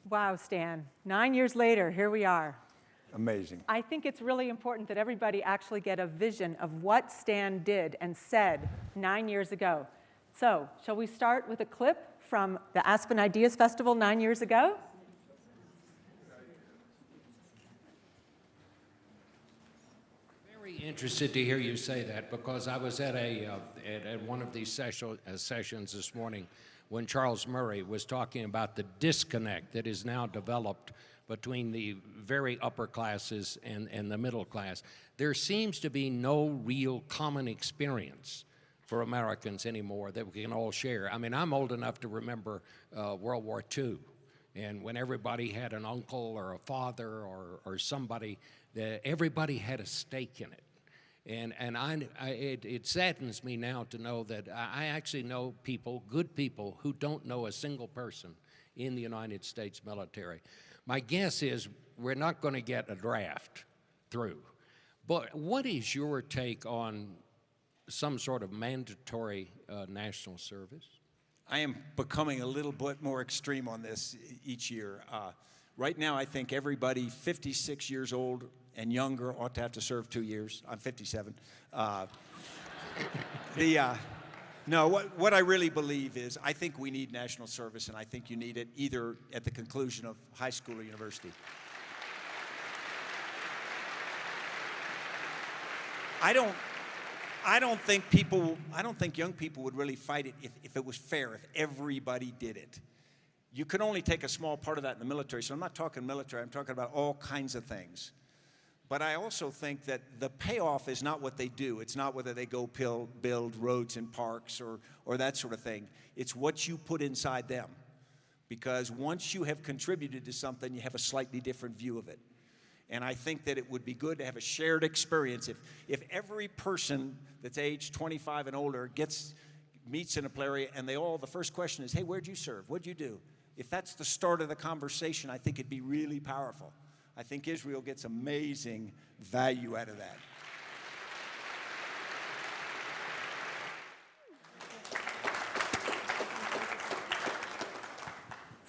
Wow, Stan. 9 years later, here we are. Amazing. I think it's really important that everybody actually get a vision of what Stan did and said 9 years ago. So, shall we start with a clip from the Aspen Ideas Festival 9 years ago? Very interested to hear you say that, because I was at one of these sessions this morning when Charles Murray was talking about the disconnect that is now developed between the very upper classes and the middle class. There seems to be no real common experience for Americans anymore that we can all share. I mean, I'm old enough to remember World War II, and when everybody had an uncle or a father or somebody, everybody had a stake in it. And it saddens me now to know that I actually know people, good people, who don't know a single person in the United States military. My guess is we're not going to get a draft through. But what is your take on some sort of mandatory national service? I am becoming a little bit more extreme on this each year. Right now, I think everybody 56 years old and younger ought to have to serve 2 years. I'm 57. No, what I really believe is I think we need national service, and I think you need it either at the conclusion of high school or university. I don't think young people would really fight it if it was fair, if everybody did it. You could only take a small part of that in the military, so I'm not talking military, I'm talking about all kinds of things. But I also think that the payoff is not what they do. It's not whether they go build roads and parks or that sort of thing. It's what you put inside them. Because once you have contributed to something, you have a slightly different view of it. And I think that it would be good to have a shared experience. If every person that's age 25 and older meets in a play area and the first question is, hey, where'd you serve? What'd you do? If that's the start of the conversation, I think it'd be really powerful. I think Israel gets amazing value out of that.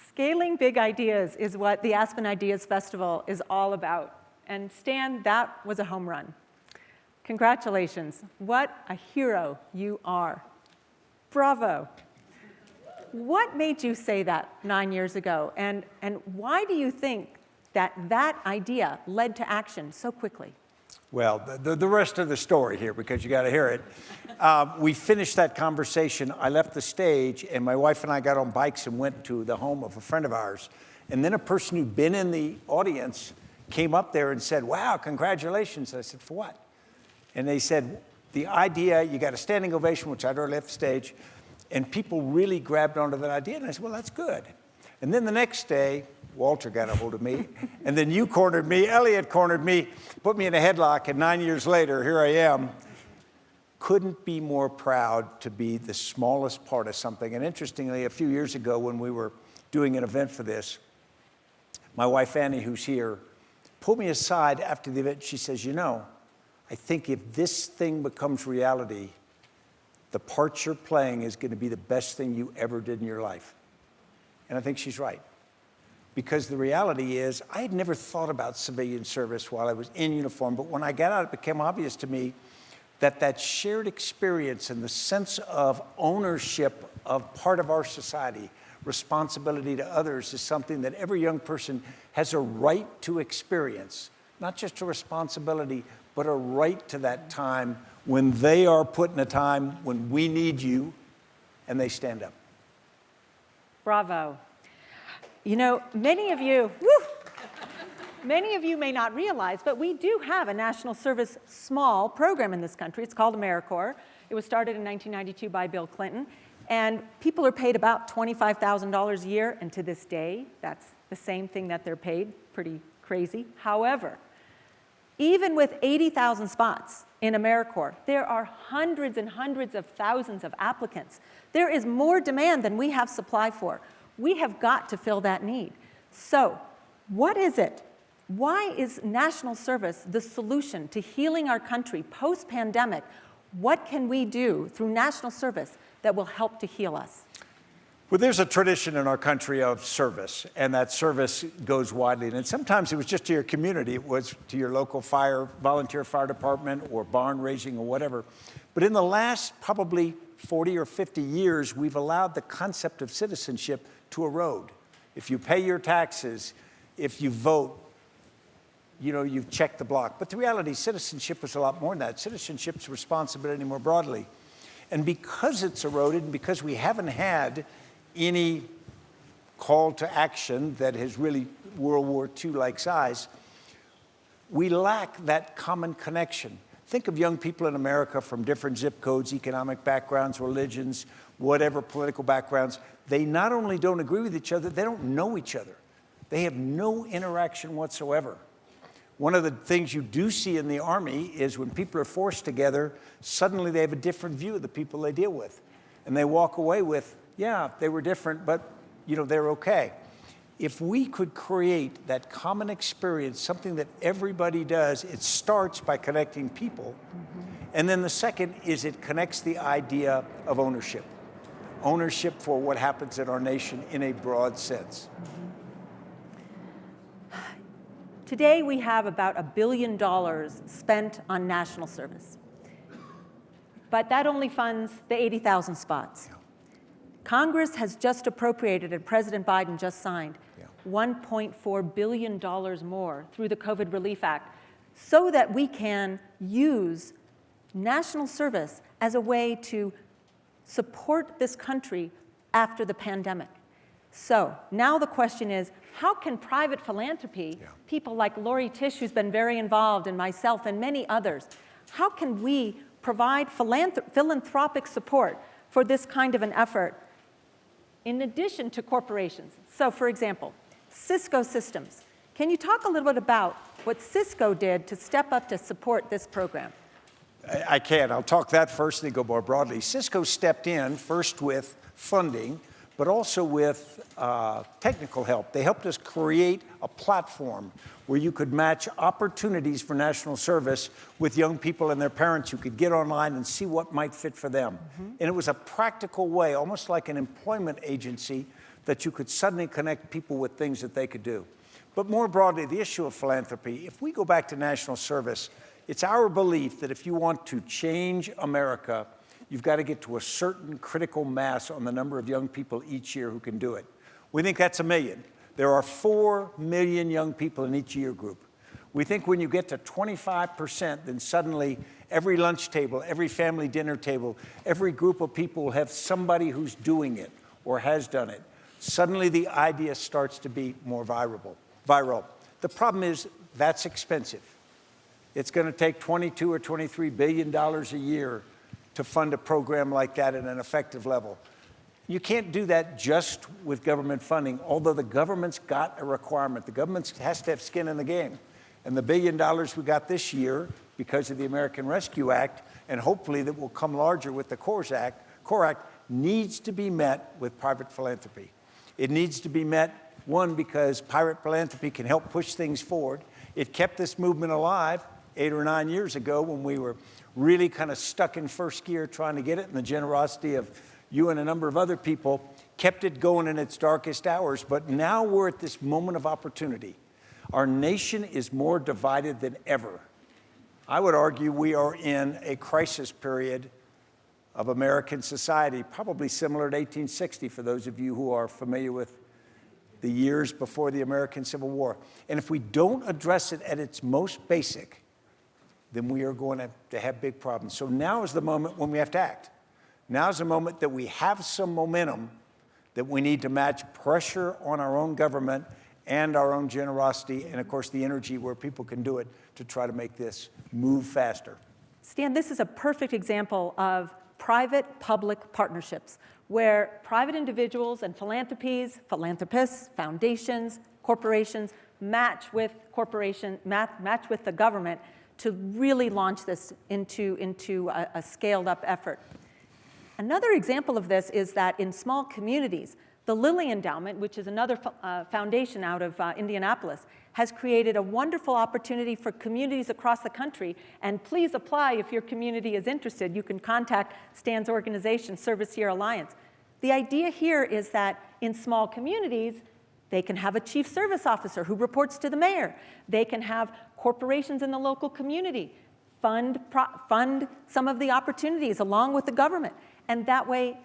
Scaling big ideas is what the Aspen Ideas Festival is all about. And Stan, that was a home run. Congratulations. What a hero you are. Bravo. What made you say that 9 years ago? And why do you think that idea led to action so quickly? Well, the rest of the story here, because you got to hear it. We finished that conversation. I left the stage, and my wife and I got on bikes and went to the home of a friend of ours. And then a person who'd been in the audience came up there and said, wow, congratulations. I said, for what? And they said, the idea, you got a standing ovation, which I'd already left the stage, and people really grabbed onto that idea. And I said, well, that's good. And then the next day, Walter got a hold of me, and then you cornered me, Elliot cornered me, put me in a headlock, and 9 years later, here I am. Couldn't be more proud to be the smallest part of something. And interestingly, a few years ago when we were doing an event for this, my wife Annie, who's here, pulled me aside after the event. She says, you know, I think if this thing becomes reality, the part you're playing is going to be the best thing you ever did in your life. And I think she's right. Because the reality is, I had never thought about civilian service while I was in uniform, but when I got out, it became obvious to me that that shared experience and the sense of ownership of part of our society, responsibility to others, is something that every young person has a right to experience. Not just a responsibility, but a right to that time when they are put in a time when we need you, and they stand up. Bravo. You know, many of you may not realize, but we do have a national service small program in this country. It's called AmeriCorps. It was started in 1992 by Bill Clinton. And people are paid about $25,000 a year. And to this day, that's the same thing that they're paid. Pretty crazy. However, even with 80,000 spots in AmeriCorps, there are hundreds and hundreds of thousands of applicants. There is more demand than we have supply for. We have got to fill that need. So, what is it? Why is national service the solution to healing our country post-pandemic? What can we do through national service that will help to heal us? Well, there's a tradition in our country of service, and that service goes widely. And sometimes it was just to your community. It was to your local volunteer fire department or barn raising or whatever. But in the last probably 40 or 50 years, we've allowed the concept of citizenship to erode. If you pay your taxes, if you vote, you know, you've checked the block. But the reality, citizenship was a lot more than that. Citizenship's responsibility more broadly. And because it's eroded, and because we haven't had any call to action that has really World War II-like size, we lack that common connection. Think of young people in America from different zip codes, economic backgrounds, religions, whatever political backgrounds. They not only don't agree with each other, they don't know each other. They have no interaction whatsoever. One of the things you do see in the Army is when people are forced together, suddenly they have a different view of the people they deal with. And they walk away with, yeah, they were different, but you know, they're okay. If we could create that common experience, something that everybody does, it starts by connecting people. And then the second is it connects the idea of ownership. Ownership for what happens in our nation in a broad sense. Today, we have about $1 billion spent on national service. But that only funds the 80,000 spots. Congress has just appropriated, and President Biden just signed, $1.4 billion more through the COVID Relief Act so that we can use national service as a way to support this country after the pandemic. So now the question is, how can private philanthropy, people like Lori Tisch, who's been very involved, and myself and many others, how can we provide philanthropic support for this kind of an effort in addition to corporations? So for example, Cisco Systems. Can you talk a little bit about what Cisco did to step up to support this program? I can. I'll talk that first and then go more broadly. Cisco stepped in first with funding, but also with technical help. They helped us create a platform where you could match opportunities for national service with young people and their parents who could get online and see what might fit for them. And it was a practical way, almost like an employment agency, that you could suddenly connect people with things that they could do. But more broadly, the issue of philanthropy, if we go back to national service, it's our belief that if you want to change America, you've got to get to a certain critical mass on the number of young people each year who can do it. We think that's 1 million. There are 4 million young people in each year group. We think when you get to 25%, then suddenly every lunch table, every family dinner table, every group of people will have somebody who's doing it or has done it. Suddenly the idea starts to be more viral. The problem is that's expensive. It's going to take $22 or $23 billion a year to fund a program like that at an effective level. You can't do that just with government funding, although the government's got a requirement. The government has to have skin in the game. And the $1 billion we got this year because of the American Rescue Act, and hopefully that will come larger with the CORE Act, needs to be met with private philanthropy. It needs to be met, one, because private philanthropy can help push things forward. It kept this movement alive 8 or 9 years ago when we were really kind of stuck in first gear trying to get it, and the generosity of you and a number of other people kept it going in its darkest hours. But now we're at this moment of opportunity. Our nation is more divided than ever. I would argue we are in a crisis period of American society, probably similar to 1860 for those of you who are familiar with the years before the American Civil War. And if we don't address it at its most basic, then we are going to have big problems. So now is the moment when we have to act. Now is the moment that we have some momentum that we need to match pressure on our own government and our own generosity and, of course, the energy where people can do it to try to make this move faster. Stan, this is a perfect example of private-public partnerships where private individuals and philanthropists, foundations, corporations match with the government to really launch this into a scaled-up effort. Another example of this is that in small communities, the Lilly Endowment, which is another foundation out of Indianapolis, has created a wonderful opportunity for communities across the country. And please apply if your community is interested. You can contact Stan's organization, Service Year Alliance. The idea here is that in small communities, they can have a chief service officer who reports to the mayor. They can have corporations in the local community fund some of the opportunities along with the government. And that way,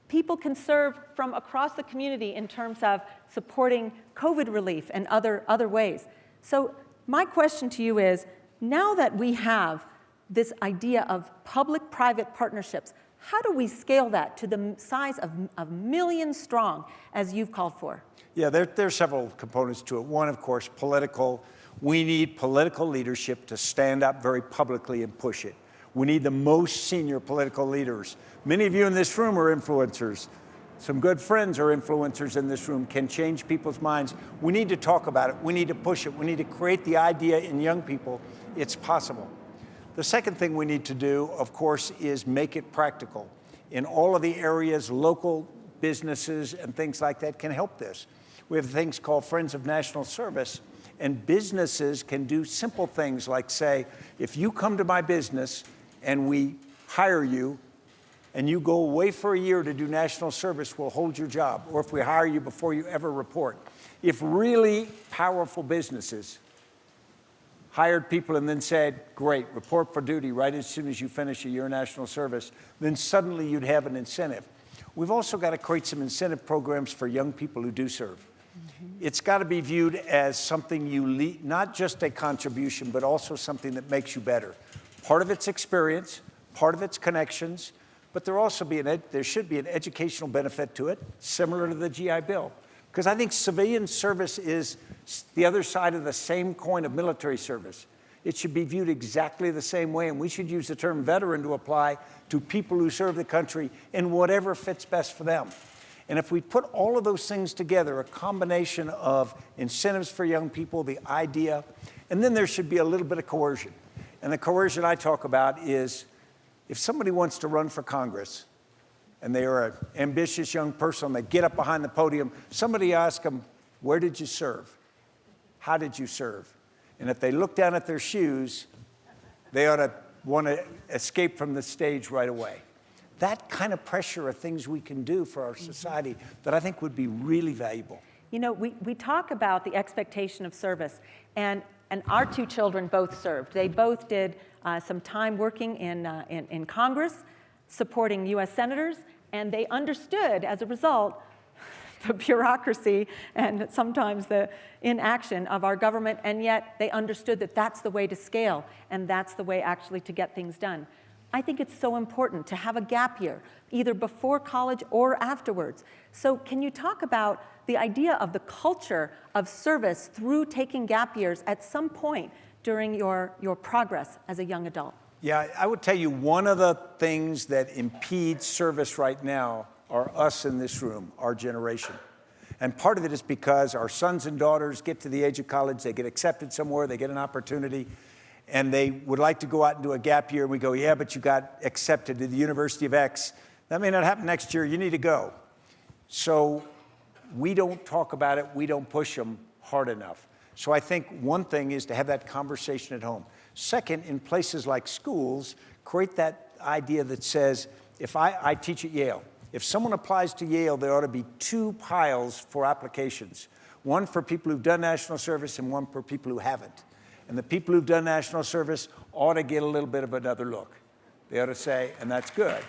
people can serve from across the community in terms of supporting COVID relief and other ways. So my question to you is, now that we have this idea of public-private partnerships, how do we scale that to the size of millions strong, as you've called for? Yeah, there's several components to it. One, of course, political. We need political leadership to stand up very publicly and push it. We need the most senior political leaders. Many of you in this room are influencers. Some good friends are influencers in this room, can change people's minds. We need to talk about it. We need to push it. We need to create the idea in young people it's possible. The second thing we need to do, of course, is make it practical. In all of the areas, local businesses and things like that can help this. We have things called Friends of National Service, and businesses can do simple things like say, if you come to my business and we hire you, and you go away for a year to do national service, we'll hold your job. Or if we hire you before you ever report. If really powerful businesses hired people and then said, great, report for duty right as soon as you finish a year of national service, then suddenly you'd have an incentive. We've also got to create some incentive programs for young people who do serve. It's got to be viewed as something you lead, not just a contribution, but also something that makes you better. Part of it's experience, part of it's connections, but there should be an educational benefit to it, similar to the GI Bill. Because I think civilian service is the other side of the same coin of military service. It should be viewed exactly the same way, and we should use the term veteran to apply to people who serve the country in whatever fits best for them. And if we put all of those things together, a combination of incentives for young people, the idea, and then there should be a little bit of coercion. And the coercion I talk about is, if somebody wants to run for Congress, and they are an ambitious young person, they get up behind the podium, somebody asks them, where did you serve? How did you serve? And if they look down at their shoes, they ought to want to escape from the stage right away. That kind of pressure are things we can do for our society that I think would be really valuable. You know, we talk about the expectation of service, and our two children both served. They both did some time working in Congress, supporting U.S. senators, and they understood, as a result, the bureaucracy and sometimes the inaction of our government, and yet they understood that that's the way to scale, and that's the way actually to get things done. I think it's so important to have a gap year, either before college or afterwards. So can you talk about the idea of the culture of service through taking gap years at some point during your progress as a young adult? Yeah, I would tell you one of the things that impedes service right now are us in this room, our generation. And part of it is because our sons and daughters get to the age of college, they get accepted somewhere, they get an opportunity, and they would like to go out and do a gap year. We go, yeah, but you got accepted to the University of X. That may not happen next year. You need to go. So we don't talk about it. We don't push them hard enough. So I think one thing is to have that conversation at home. Second, in places like schools, create that idea that says, if I teach at Yale, if someone applies to Yale, there ought to be two piles for applications. One for people who've done national service and one for people who haven't. And the people who've done national service ought to get a little bit of another look. They ought to say, and that's good.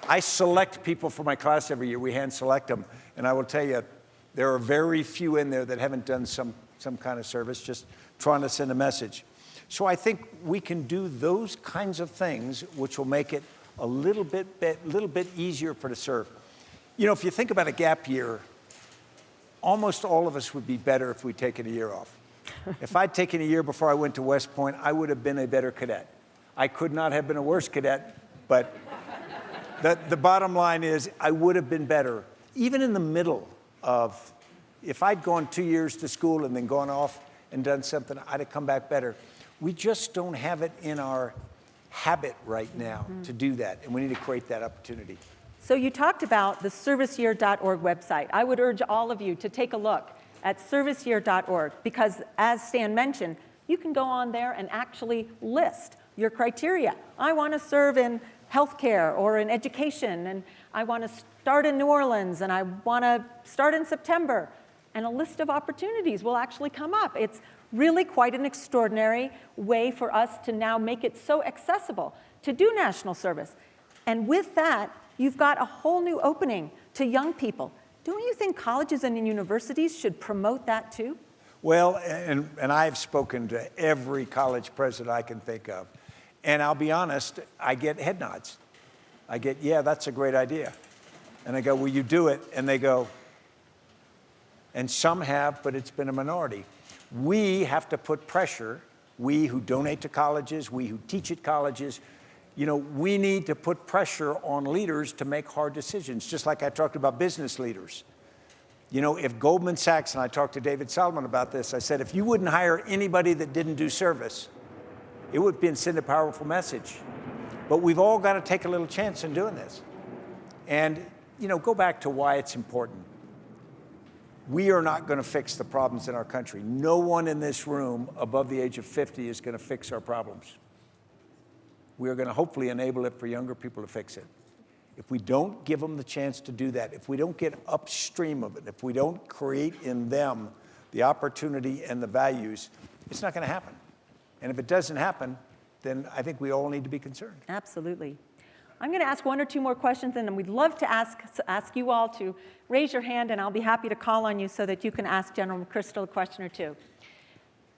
I select people for my class every year. We hand select them. And I will tell you, there are very few in there that haven't done some kind of service, just trying to send a message. So I think we can do those kinds of things, which will make it a little bit easier for to serve. You know, if you think about a gap year, almost all of us would be better if we'd taken a year off. If I'd taken a year before I went to West Point, I would have been a better cadet. I could not have been a worse cadet, but the bottom line is I would have been better. Even in the middle of, if I'd gone 2 years to school and then gone off and done something, I'd have come back better. We just don't have it in our habit right now to do that, and we need to create that opportunity. So you talked about the serviceyear.org website. I would urge all of you to take a look at serviceyear.org because, as Stan mentioned, you can go on there and actually list your criteria. I want to serve in healthcare or in education, and I want to start in New Orleans, and I want to start in September, and a list of opportunities will actually come up. It's really quite an extraordinary way for us to now make it so accessible to do national service. And with that, you've got a whole new opening to young people. Don't you think colleges and universities should promote that too? Well, and I've spoken to every college president I can think of. And I'll be honest, I get head nods. I get, yeah, that's a great idea. And I go, will you do it? And they go, and some have, but it's been a minority. We have to put pressure, we who donate to colleges, we who teach at colleges, we need to put pressure on leaders to make hard decisions, just like I talked about business leaders. If Goldman Sachs, and I talked to David Solomon about this, I said, if you wouldn't hire anybody that didn't do service, it would send a powerful message. But we've all got to take a little chance in doing this. And, go back to why it's important. We are not going to fix the problems in our country. No one in this room above the age of 50 is going to fix our problems. We are going to hopefully enable it for younger people to fix it. If we don't give them the chance to do that, if we don't get upstream of it, if we don't create in them the opportunity and the values, it's not going to happen. And if it doesn't happen, then I think we all need to be concerned. Absolutely. I'm going to ask one or two more questions, and we'd love to ask you all to raise your hand, and I'll be happy to call on you so that you can ask General McChrystal a question or two.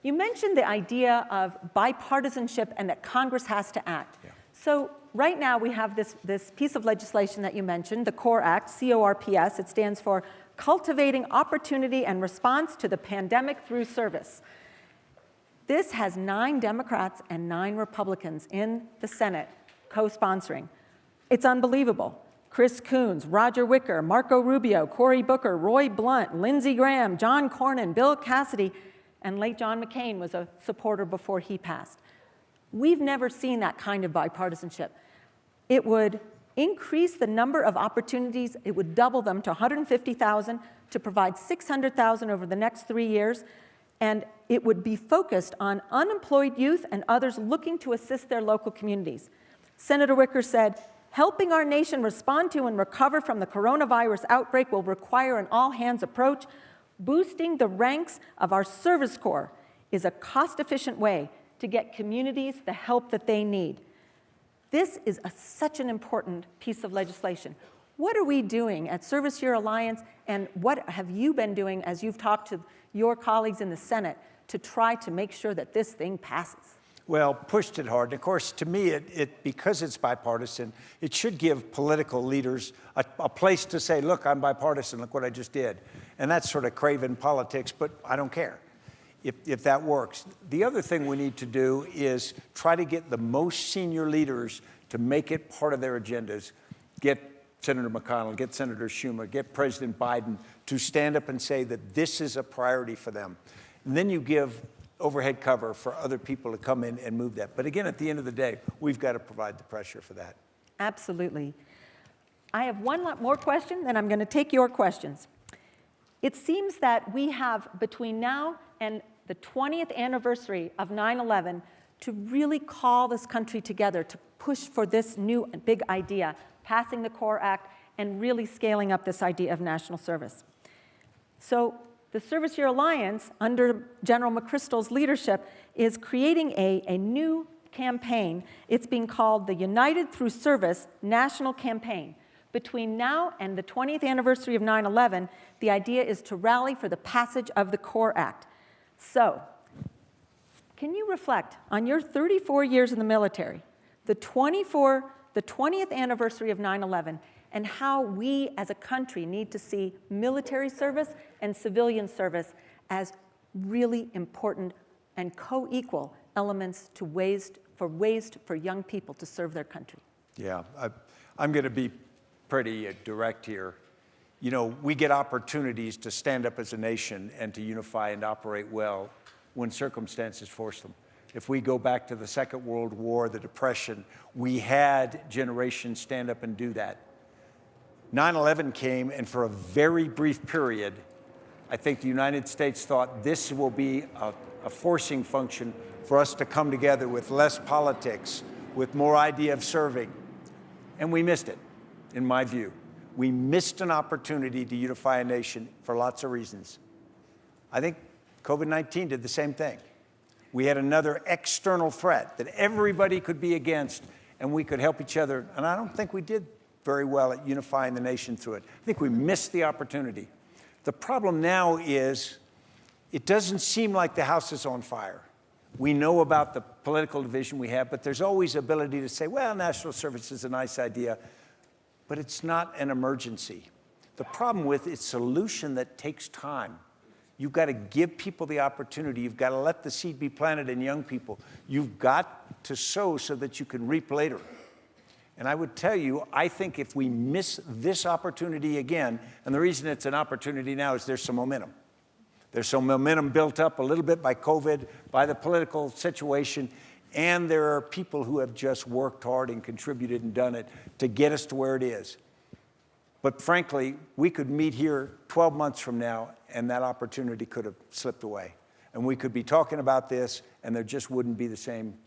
You mentioned the idea of bipartisanship and that Congress has to act. Yeah. So right now we have this piece of legislation that you mentioned, the CORE Act, C-O-R-P-S. It stands for Cultivating Opportunity and Response to the Pandemic Through Service. This has 9 Democrats and 9 Republicans in the Senate co-sponsoring. It's unbelievable. Chris Coons, Roger Wicker, Marco Rubio, Cory Booker, Roy Blunt, Lindsey Graham, John Cornyn, Bill Cassidy, and late John McCain was a supporter before he passed. We've never seen that kind of bipartisanship. It would increase the number of opportunities. It would double them to 150,000 to provide 600,000 over the next 3 years. And it would be focused on unemployed youth and others looking to assist their local communities. Senator Wicker said, helping our nation respond to and recover from the coronavirus outbreak will require an all-hands approach. Boosting the ranks of our service corps is a cost-efficient way to get communities the help that they need. This is such an important piece of legislation. What are we doing at Service Year Alliance, and what have you been doing as you've talked to your colleagues in the Senate to try to make sure that this thing passes? Well, pushed it hard. And of course, to me, because it's bipartisan, it should give political leaders a place to say, look, I'm bipartisan, look what I just did. And that's sort of craven politics, but I don't care if that works. The other thing we need to do is try to get the most senior leaders to make it part of their agendas. Get Senator McConnell, get Senator Schumer, get President Biden to stand up and say that this is a priority for them. And then you give overhead cover for other people to come in and move that. But again, at the end of the day, we've got to provide the pressure for that. Absolutely. I have one more question, then I'm going to take your questions. It seems that we have, between now and the 20th anniversary of 9/11, to really call this country together, to push for this new and big idea, passing the CORE Act and really scaling up this idea of national service. So the Service Year Alliance, under General McChrystal's leadership, is creating a new campaign. It's being called the United Through Service National Campaign. Between now and the 20th anniversary of 9/11, the idea is to rally for the passage of the CORE Act. So, can you reflect on your 34 years in the military, the 20th anniversary of 9/11, and how we as a country need to see military service and civilian service as really important and co-equal elements to ways for young people to serve their country? Yeah, I'm going to be pretty direct here. You know, we get opportunities to stand up as a nation and to unify and operate well when circumstances force them. If we go back to the Second World War, the Depression, we had generations stand up and do that. 9/11 came, and for a very brief period, I think the United States thought this will be a forcing function for us to come together with less politics, with more idea of serving. And we missed it, in my view. We missed an opportunity to unify a nation for lots of reasons. I think COVID-19 did the same thing. We had another external threat that everybody could be against, and we could help each other. And I don't think we did very well at unifying the nation through it. I think we missed the opportunity. The problem now is it doesn't seem like the house is on fire. We know about the political division we have, but there's always ability to say, well, national service is a nice idea, but it's not an emergency. The problem with it's a solution that takes time. You've got to give people the opportunity. You've got to let the seed be planted in young people. You've got to sow so that you can reap later. And I would tell you, I think if we miss this opportunity again, and the reason it's an opportunity now is there's some momentum. There's some momentum built up a little bit by COVID, by the political situation, and there are people who have just worked hard and contributed and done it to get us to where it is. But frankly, we could meet here 12 months from now, and that opportunity could have slipped away. And we could be talking about this, and there just wouldn't be the same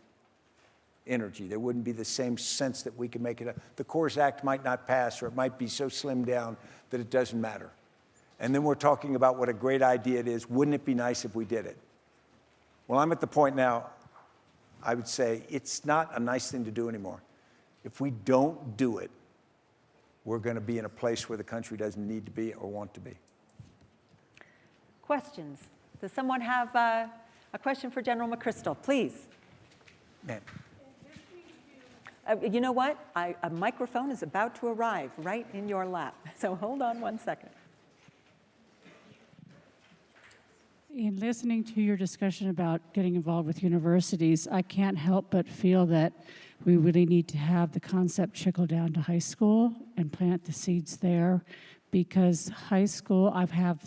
energy. There wouldn't be the same sense that we can make it. The CORES Act might not pass, or it might be so slimmed down that it doesn't matter. And then we're talking about what a great idea it is. Wouldn't it be nice if we did it? Well, I'm at the point now, I would say it's not a nice thing to do anymore. If we don't do it, we're going to be in a place where the country doesn't need to be or want to be. Questions? Does someone have a question for General McChrystal? Please. Man. You know what? A microphone is about to arrive right in your lap. So hold on one second. In listening to your discussion about getting involved with universities, I can't help but feel that we really need to have the concept trickle down to high school and plant the seeds there, because high school, I've had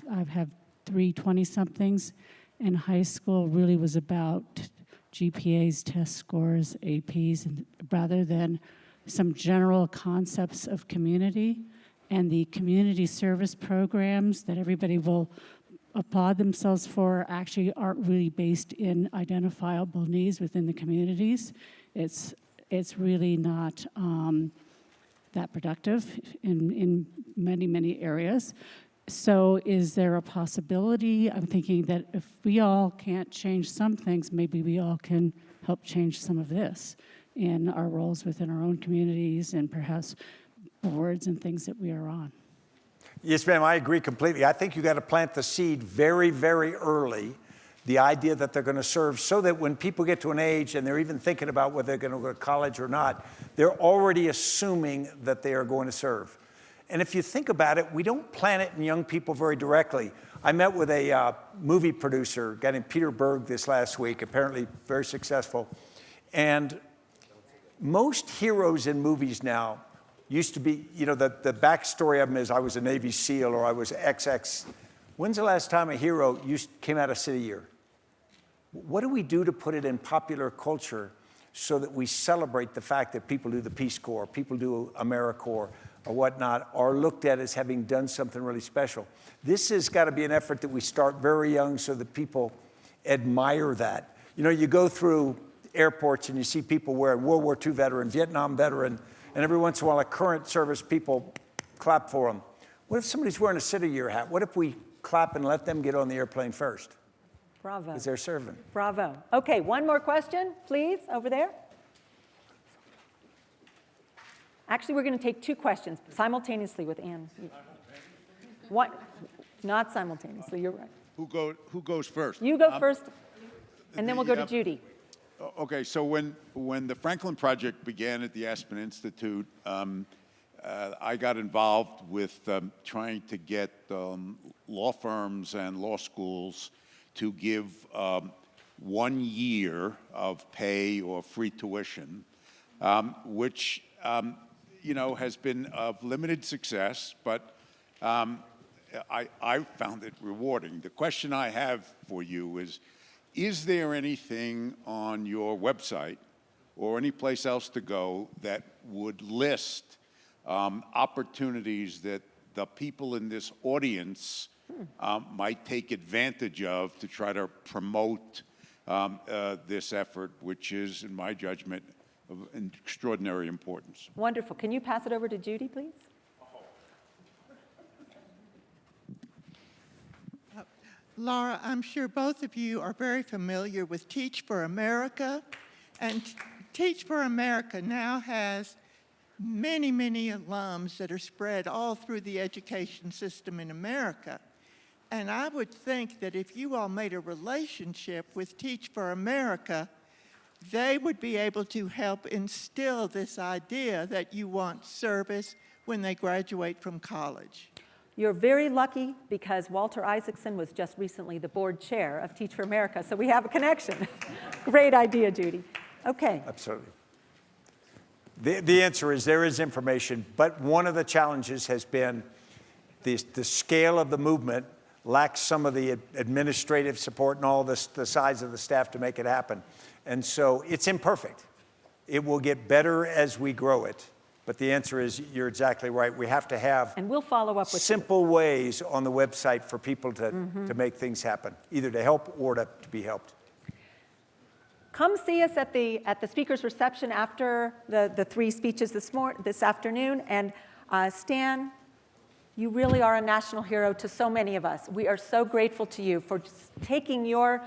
3 20-somethings, and high school really was about GPAs, test scores, APs, and rather than some general concepts of community. And the community service programs that everybody will applaud themselves for actually aren't really based in identifiable needs within the communities. It's really not that productive in many, many areas. So is there a possibility? I'm thinking that if we all can't change some things, maybe we all can help change some of this in our roles within our own communities and perhaps boards and things that we are on. Yes, ma'am, I agree completely. I think you got to plant the seed very, very early, the idea that they're going to serve, so that when people get to an age and they're even thinking about whether they're going to go to college or not, they're already assuming that they are going to serve. And if you think about it, we don't plant it in young people very directly. I met with a movie producer, a guy named Peter Berg, this last week, apparently very successful. And most heroes in movies now used to be, you know, the backstory of them is I was a Navy SEAL or I was XX. When's the last time a hero came out of City Year? What do we do to put it in popular culture so that we celebrate the fact that people do the Peace Corps, people do AmeriCorps or whatnot, are looked at as having done something really special? This has got to be an effort that we start very young so that people admire that. You know, you go through airports and you see people wearing World War II veteran, Vietnam veteran, and every once in a while, a current service people clap for them. What if somebody's wearing a City Year hat? What if we clap and let them get on the airplane first? Bravo. Because they're serving. Bravo. Okay, one more question, please, over there. Actually, we're going to take 2 questions simultaneously with Ann. What? Not simultaneously, you're right. Who goes first? You go first, and then we'll go to Judy. Okay, so when the Franklin Project began at the Aspen Institute, I got involved with trying to get law firms and law schools to give 1 year of pay or free tuition, which you know, has been of limited success, but I found it rewarding. The question I have for you is there anything on your website or any place else to go that would list opportunities that the people in this audience might take advantage of to try to promote this effort, which is, in my judgment, extraordinary importance. Wonderful. Can you pass it over to Judy, please? Laura, I'm sure both of you are very familiar with Teach for America, and Teach for America now has many, many alums that are spread all through the education system in America. And I would think that if you all made a relationship with Teach for America, they would be able to help instill this idea that you want service when they graduate from college. You're very lucky because Walter Isaacson was just recently the board chair of Teach for America, so we have a connection. Great idea, Judy. Okay. Absolutely. The answer is there is information, but one of the challenges has been the scale of the movement lacks some of the administrative support and all the size of the staff to make it happen. And so it's imperfect. It will get better as we grow it. But the answer is, you're exactly right. We have to have And we'll follow up with simple ways on the website for people to make things happen, either to help or to be helped. Come see us at the speaker's reception after the three speeches this afternoon. And Stan, you really are a national hero to so many of us. We are so grateful to you for taking your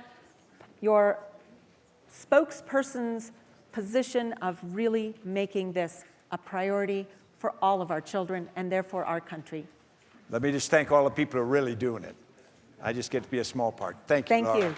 spokesperson's position of really making this a priority for all of our children and therefore our country. Let me just thank all the people who are really doing it. I just get to be a small part. Thank you, Thank Laura. you.